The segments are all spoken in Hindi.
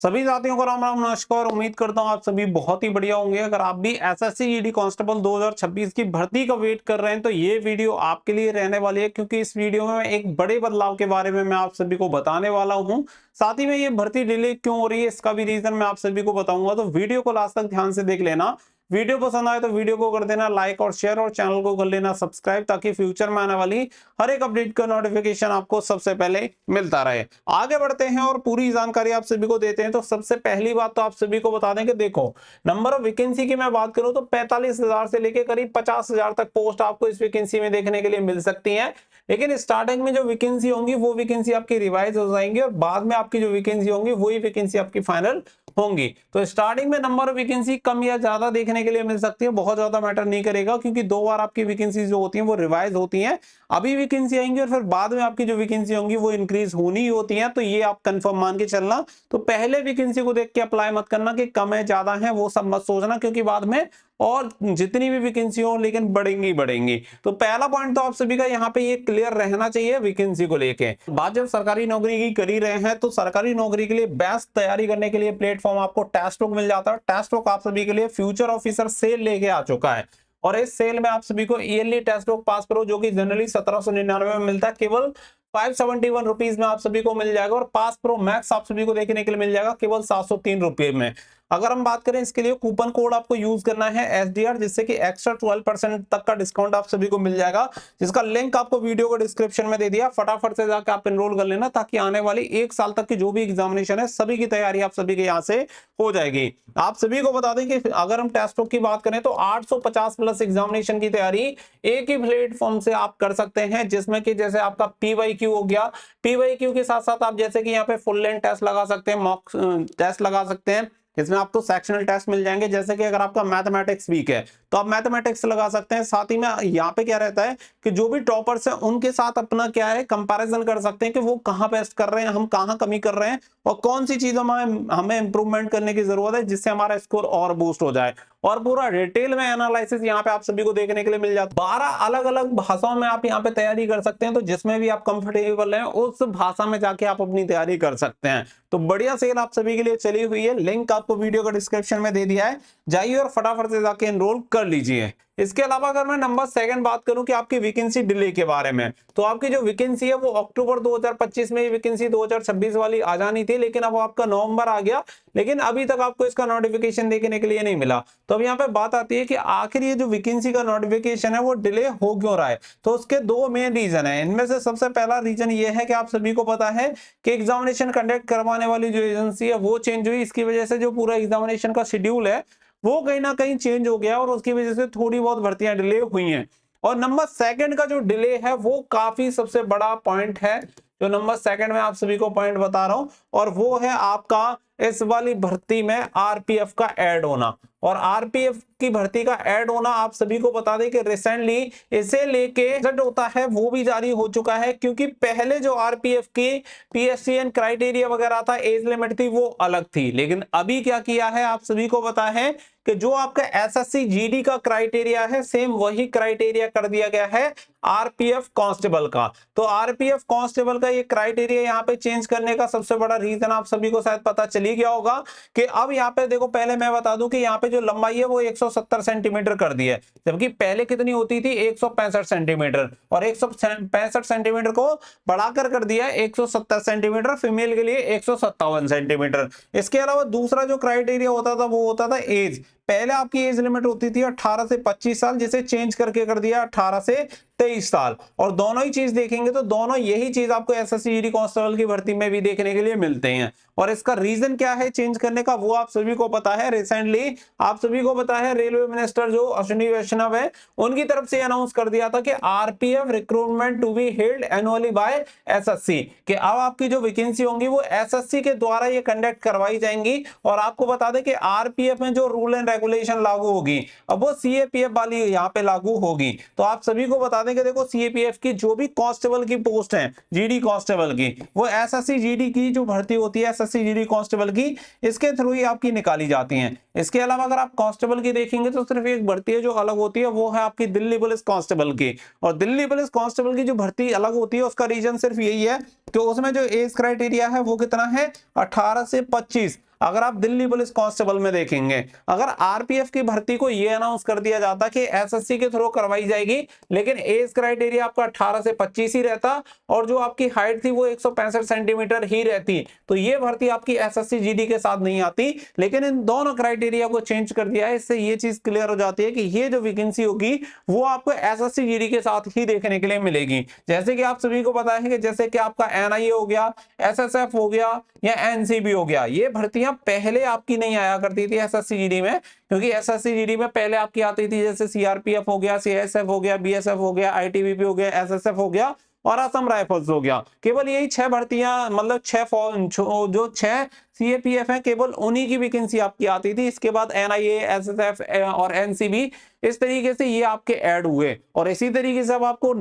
सभी साथियों को राम राम नमस्कार। उम्मीद करता हूँ आप सभी बहुत ही बढ़िया होंगे। अगर आप भी एसएससी जीडी कांस्टेबल 2026 की भर्ती का वेट कर रहे हैं तो ये वीडियो आपके लिए रहने वाली है, क्योंकि इस वीडियो में एक बड़े बदलाव के बारे में मैं आप सभी को बताने वाला हूँ। साथ ही में ये भर्ती डिले क्यों हो रही है इसका भी रीजन मैं आप सभी को बताऊंगा, तो वीडियो को लास्ट तक ध्यान से देख लेना। वीडियो पसंद आए तो वीडियो को कर देना लाइक और शेयर, और चैनल को कर लेना सब्सक्राइब, ताकि फ्यूचर में आने वाली हर एक अपडेट का नोटिफिकेशन आपको सबसे पहले मिलता रहे। आगे बढ़ते हैं और पूरी जानकारी आप सभी को देते हैं। तो सबसे पहली बात तो आप सभी को बता दें कि देखो, नंबर ऑफ वैकेंसी की मैं बात करूं तो 45,000 से लेकर करीब 50,000 तक पोस्ट आपको इस वैकेंसी में देखने के लिए मिल सकती है। लेकिन स्टार्टिंग में जो वैकेंसी होंगी वो वैकेंसी आपकी रिवाइज हो जाएंगी, और बाद में आपकी जो वैकेंसी होंगी वही वैकेंसी आपकी फाइनल होंगी। तो स्टार्टिंग में नंबर ऑफ वैकेंसी कम या ज्यादा देखने के लिए मिल सकती है, बहुत ज्यादा मैटर नहीं करेगा, क्योंकि दो बार आपकी वैकेंसी जो होती है वो रिवाइज होती है। अभी वैकेंसी आएंगी और फिर बाद में आपकी जो वैकेंसी होंगी वो इंक्रीज होनी ही होती है, तो ये आप कंफर्म मान के चलना। तो पहले वैकेंसी को देख के अप्लाई मत करना कि कम है ज्यादा है, वो सब मत सोचना, क्योंकि बाद में और जितनी भी वैकेंसी हो लेकिन बढ़ेंगी बढ़ेंगी। तो पहला पॉइंट तो आप सभी का यहाँ पे ये क्लियर रहना चाहिए वैकेंसी को लेके। बात जब सरकारी नौकरी की कर ही रहे हैं तो सरकारी नौकरी के लिए बेस्ट तैयारी करने के लिए प्लेटफॉर्म आपको टेस्ट बुक मिल जाता है। टेस्ट बुक आप सभी के लिए फ्यूचर ऑफिसर सेल लेके आ चुका है, और इस सेल में आप सभी को ईयरली टेस्ट बुक पास करो, जो कि जनरली 1799 में मिलता है, केवल 571 रुपीज में आप सभी को मिल जाएगा। और पास प्रो मैक्स आप सभी को देखने के लिए मिल जाएगा केवल 703 रुपए में। अगर हम बात करें इसके लिए कूपन कोड आपको यूज करना है एसडीआर, जिससे कि एक्स्ट्रा 12% तक का डिस्काउंट आप सभी को मिल जाएगा, जिसका लिंक आपको वीडियो को डिस्क्रिप्शन में दे दिया। फटाफट से जाकर आप एनरोल कर लेना, ताकि आने वाली एक साल तक की जो भी एग्जामिनेशन है सभी की तैयारी आप सभी के यहाँ से हो जाएगी। आप सभी को बता दें कि अगर हम टेस्ट बुक की बात करें तो 850 प्लस एग्जामिनेशन की तैयारी एक ही प्लेटफॉर्म से आप कर सकते हैं, जिसमें कि जैसे आपका पीवाईक्यू हो गया, पीवाईक्यू के साथ साथ आप जैसे कि यहाँ पे फुल लेंथ टेस्ट लगा सकते हैं, मॉक टेस्ट लगा सकते हैं। इसमें आपको सेक्शनल टेस्ट मिल जाएंगे, जैसे कि अगर आपका मैथमेटिक्स वीक है तो आप मैथमेटिक्स लगा सकते हैं। साथ ही में यहाँ पे क्या रहता है कि जो भी टॉपर्स हैं उनके साथ अपना क्या है कंपैरिजन कर सकते हैं कि वो कहाँ बेस्ट कर रहे हैं, हम कहाँ कमी कर रहे हैं, और कौन सी चीजों में हमें इंप्रूवमेंट करने की जरूरत है, जिससे हमारा स्कोर और बूस्ट हो जाए। और पूरा डिटेल में एनालिसिस यहाँ पे आप सभी को देखने के लिए मिल जाता है। 12 अलग अलग भाषाओं में आप यहाँ पे तैयारी कर सकते हैं, तो जिसमें भी आप कंफर्टेबल हैं उस भाषा में जाके आप अपनी तैयारी कर सकते हैं। तो बढ़िया सेल आप सभी के लिए चली हुई है, लिंक आपको वीडियो का डिस्क्रिप्शन में दे दिया है, जाइए और फटाफट से जाके एनरोल कर लीजिए। इसके अलावा अगर मैं नंबर सेकंड बात करूं कि आपकी वैकेंसी डिले के बारे में, तो आपकी जो वैकेंसी है वो अक्टूबर 2025 में वैकेंसी 2026 वाली आ जानी थी, लेकिन अब आपका नवंबर आ गया, लेकिन अभी तक आपको इसका नोटिफिकेशन देखने के लिए नहीं मिला। तो अब यहाँ पे बात आती है कि आखिर ये जो वैकेंसी का नोटिफिकेशन है वो डिले हो क्यों रहा है। तो उसके दो मेन रीजन है। इनमें से सबसे पहला रीजन ये है कि आप सभी को पता है कि एग्जामिनेशन कंडक्ट करवाने वाली जो एजेंसी है वो चेंज हुई। इसकी वजह से जो पूरा एग्जामिनेशन का शेड्यूल है वो कहीं ना कहीं चेंज हो गया, और उसकी वजह से थोड़ी बहुत भर्तियां डिले हुई हैं। और नंबर सेकंड का जो डिले है वो काफी सबसे बड़ा पॉइंट है, जो नंबर सेकंड में आप सभी को पॉइंट बता रहा हूं, और वो है आपका इस वाली भर्ती में आरपीएफ का ऐड होना। और आरपीएफ की भर्ती का ऐड होना आप सभी को बता दें कि रिसेंटली इसे लेके रिजल्ट होता है वो भी जारी हो चुका है, क्योंकि पहले जो आरपीएफ की पीएससीएन क्राइटेरिया वगैरह था, एज लिमिट थी, वो अलग थी। लेकिन अभी क्या किया है आप सभी को पता है कि जो आपका एसएससी जीडी का क्राइटेरिया है सेम वही क्राइटेरिया कर दिया गया है आरपीएफ कांस्टेबल का। तो आरपीएफ कांस्टेबल का ये क्राइटेरिया यहाँ पे चेंज करने का सबसे बड़ा रीजन आप सभी को शायद पता चली गया होगा कि अब यहाँ पे देखो, पहले मैं बता दूं कि यहाँ पे जो लंबाई है वो 170 सेंटीमीटर कर दी है, जबकि पहले कितनी होती थी 165 सेंटीमीटर, और 165 सेंटीमीटर को बढ़ाकर कर दिया 170 सेंटीमीटर, फीमेल के लिए 157 सेंटीमीटर। इसके अलावा दूसरा जो क्राइटेरिया होता था वो होता था एज। पहले आपकी एज लिमिट होती थी 18 से 25 साल, जिसे चेंज करके कर दिया 18 से 23 साल। और दोनों ही चीज देखेंगे तो दोनों यही चीज आपको एसएससी जीडी कांस्टेबल की भर्ती में भी देखने के लिए मिलते हैं। और इसका रीजन क्या है चेंज करने का वो आप सभी को पता है। रिसेंटली आप सभी को पता है रेलवे मिनिस्टर जो अश्विनी वैष्णव है उनकी तरफ से अनाउंस कर दिया था कि RPF recruitment to be held annually by SSC, कि अब आपकी जो वैकेंसी होंगी वो एसएससी के द्वारा ये कंडक्ट करवाई जाएंगी। और आपको बता दें कि आरपीएफ में जो रूल एंड रेगुलेशन लागू होगी अब वो सीएपीएफ वाली यहाँ पे लागू होगी। तो आप सभी को बता दें कि देखो, सीएपीएफ की जो भी कांस्टेबल की पोस्ट है जीडी कांस्टेबल की, वो एसएससी जीडी की जो भर्ती होती है एसएससी जीडी कांस्टेबल की, इसके थ्रू ही आपकी निकाली जाती है। इसके अलावा अगर आप कांस्टेबल की देखेंगे तो सिर्फ एक भर्ती है जो अलग होती है, वो है आपकी दिल्ली पुलिस कांस्टेबल की। और दिल्ली पुलिस कांस्टेबल की जो भर्ती अलग होती है उसका रीजन सिर्फ यही है कि उसमें जो एज क्राइटेरिया है वो कितना है 18 से 25। अगर आप दिल्ली पुलिस कांस्टेबल में देखेंगे, अगर आरपीएफ की भर्ती को ये अनाउंस कर दिया जाता कि एसएससी के थ्रू करवाई जाएगी, लेकिन एज क्राइटेरिया आपका 18 से 25 ही रहता और जो आपकी हाइट थी वो 165 सेंटीमीटर ही रहती, तो ये भर्ती आपकी एसएससी जीडी के साथ नहीं आती। लेकिन इन दोनों क्राइटेरिया को चेंज कर दिया है, इससे ये चीज क्लियर हो जाती है कि ये जो वैकेंसी होगी वो आपको एसएससी जीडी के साथ ही देखने के लिए मिलेगी। जैसे कि आप सभी को पता है कि जैसे कि आपका एनआईए हो गया, एसएसएफ हो गया या एनसीबी हो गया, ये भर्तियां पहले आपकी नहीं आया करती थी एसएससी जीडी में, क्योंकि एसएससी जीडी में पहले आपकी आती थी जैसे सीआरपीएफ हो गया, सीएसएफ हो गया, बीएसएफ हो गया, आईटीबीपी हो गया, एसएसएफ हो गया और असम राइफल्स हो गया। केवल यही 6 भर्तियां, मतलब 6 जो 6 सीएपीएफ है, केवल उन्हीं की वैकेंसी आपकी आती थी। इसके बाद एनआईए, एसएसएफ और एनसीबी, इस तरीके से ये आपके ऐड हुए। और इसी तरीके से अब आपको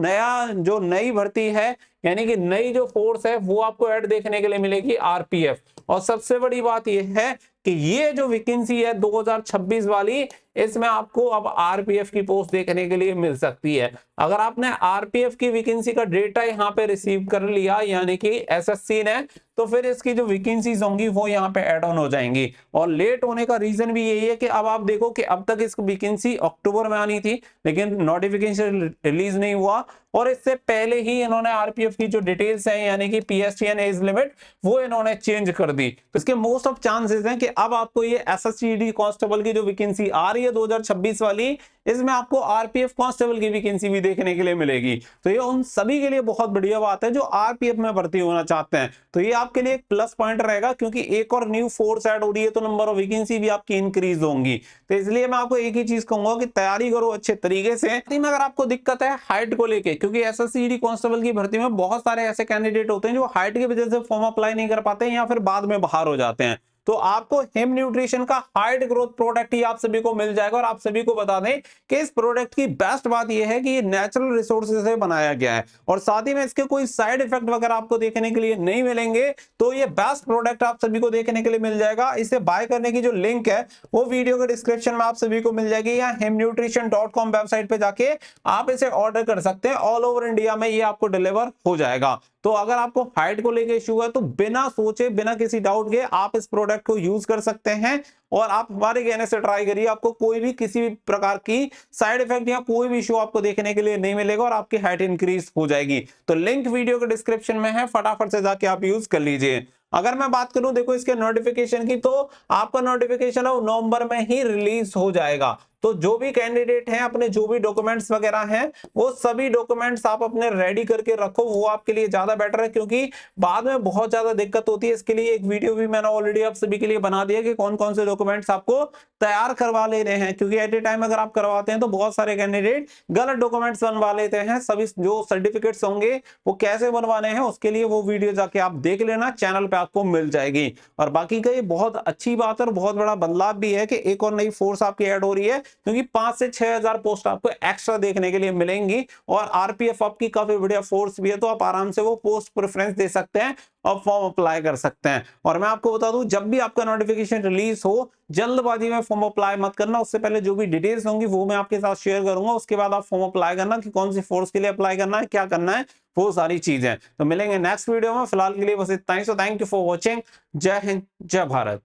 नई भर्ती है, यानी कि नई जो फोर्स है वो आपको ऐड देखने के लिए मिलेगी, आरपीएफ। और सबसे बड़ी बात यह है कि ये जो वैकेंसी है 2026 वाली, इसमें आपको अब आरपीएफ की पोस्ट देखने के लिए मिल सकती है। अगर आपने आरपीएफ की वैकेंसी का डेटा यहाँ पे रिसीव कर लिया, यानी कि एसएससी ने, तो फिर इसकी जो वैकेंसीज होंगी वो यहाँ पे ऐड ऑन हो जाएंगी। और लेट होने का रीजन भी यही है कि अब आप देखो कि अब तक इसकी वैकेंसी अक्टूबर में आनी थी, लेकिन नोटिफिकेशन रिलीज नहीं हुआ और इससे पहले ही इन्होंने आरपीएफ की जो डिटेल्स हैं, यानी कि पीएसटीएन एज लिमिट, वो इन्होंने चेंज कर दी। तो इसके मोस्ट ऑफ चांसेस हैं कि अब आपको ये एसएससी कांस्टेबल की जो वैकेंसी आ रही है 2026 वाली, इसमें आपको आरपीएफ कांस्टेबल की वैकेंसी भी देखने के लिए मिलेगी। तो ये उन सभी के लिए बहुत बढ़िया बात है जो आरपीएफ में भर्ती होना चाहते हैं। तो ये आपके लिए एक प्लस पॉइंट रहेगा, क्योंकि एक और न्यू फोर्स ऐड हो रही है तो नंबर ऑफ वैकेंसी भी आपकी इंक्रीज होंगी। तो इसलिए मैं आपको एक ही चीज कहूंगा कि तैयारी करो अच्छे तरीके से। अगर आपको दिक्कत है हाइट को लेके, क्योंकि एसएससी कांस्टेबल की भर्ती में बहुत सारे ऐसे कैंडिडेट होते हैं जो हाइट की वजह से फॉर्म अप्लाई नहीं कर पाते या फिर बाद में बाहर हो जाते हैं, तो आपको हिम न्यूट्रिशन का हाइट ग्रोथ प्रोडक्ट ही आप सभी को मिल जाएगा। और आप सभी को बता दें कि इस प्रोडक्ट की बेस्ट बात यह है कि ये नेचुरल रिसोर्सेज से बनाया गया है और साथ ही में इसके कोई साइड इफेक्ट वगैरह आपको देखने के लिए नहीं मिलेंगे। तो ये बेस्ट प्रोडक्ट आप सभी को देखने के लिए मिल जाएगा। इसे बाय करने की जो लिंक है वो वीडियो के डिस्क्रिप्शन में आप सभी को मिल जाएगी, या himnutrition.com वेबसाइट पे जाके आप इसे ऑर्डर कर सकते हैं। ऑल ओवर इंडिया में ये आपको डिलीवर हो जाएगा। तो अगर आपको हाइट को लेके इश्यू है तो बिना सोचे, बिना किसी डाउट के आप इस प्रोडक्ट को यूज कर सकते हैं और आप हमारे कहने से ट्राई करिए। आपको कोई भी किसी भी प्रकार की साइड इफेक्ट या कोई भी इश्यू आपको देखने के लिए नहीं मिलेगा और आपकी हाइट इंक्रीज हो जाएगी। तो लिंक वीडियो के डिस्क्रिप्शन में है, फटाफट से जाके आप यूज कर लीजिए। अगर मैं बात करूं देखो इसके नोटिफिकेशन की, तो आपका नोटिफिकेशन है वो नवंबर में ही रिलीज हो जाएगा। तो जो भी कैंडिडेट हैं, अपने जो भी डॉक्यूमेंट्स वगैरह हैं, वो सभी डॉक्यूमेंट्स आप अपने रेडी करके रखो, वो आपके लिए ज्यादा बेटर है, क्योंकि बाद में बहुत ज्यादा दिक्कत होती है। इसके लिए एक वीडियो भी मैंने ऑलरेडी आप सभी के लिए बना दिया कि कौन कौन से डॉक्यूमेंट्स आपको तैयार करवा ले रहे हैं, क्योंकि एट ए टाइम अगर आप करवाते हैं तो बहुत सारे कैंडिडेट गलत डॉक्यूमेंट्स बनवा लेते हैं। सभी जो सर्टिफिकेट्स होंगे वो कैसे बनवाने हैं, उसके लिए वो वीडियो जाके आप देख लेना, चैनल पे आपको मिल जाएगी। और बाकी का ये बहुत अच्छी बात है और बहुत बड़ा बदलाव भी है कि एक और नई फोर्स आपकी ऐड हो रही है, क्योंकि 5 से 6,000 पोस्ट आपको एक्स्ट्रा देखने के लिए मिलेंगी। और आरपीएफ आपकी काफी बढ़िया फोर्स भी है, तो आप आराम से वो पोस्ट प्रेफरेंस दे सकते हैं और फॉर्म अप्लाई कर सकते हैं। और मैं आपको बता दूं, जब भी आपका नोटिफिकेशन रिलीज हो, जल्दबाजी में फॉर्म अप्लाई मत करना। उससे पहले जो भी डिटेल्स होंगी वो मैं आपके साथ शेयर करूंगा, उसके बाद आप फॉर्म अप्लाई करना कि कौन सी फोर्स के लिए अप्लाई करना है, क्या करना है, वो सारी चीजें। तो मिलेंगे नेक्स्ट वीडियो में, फिलहाल के लिए बस इतना ही। So thank you for watching. जय हिंद, जय भारत।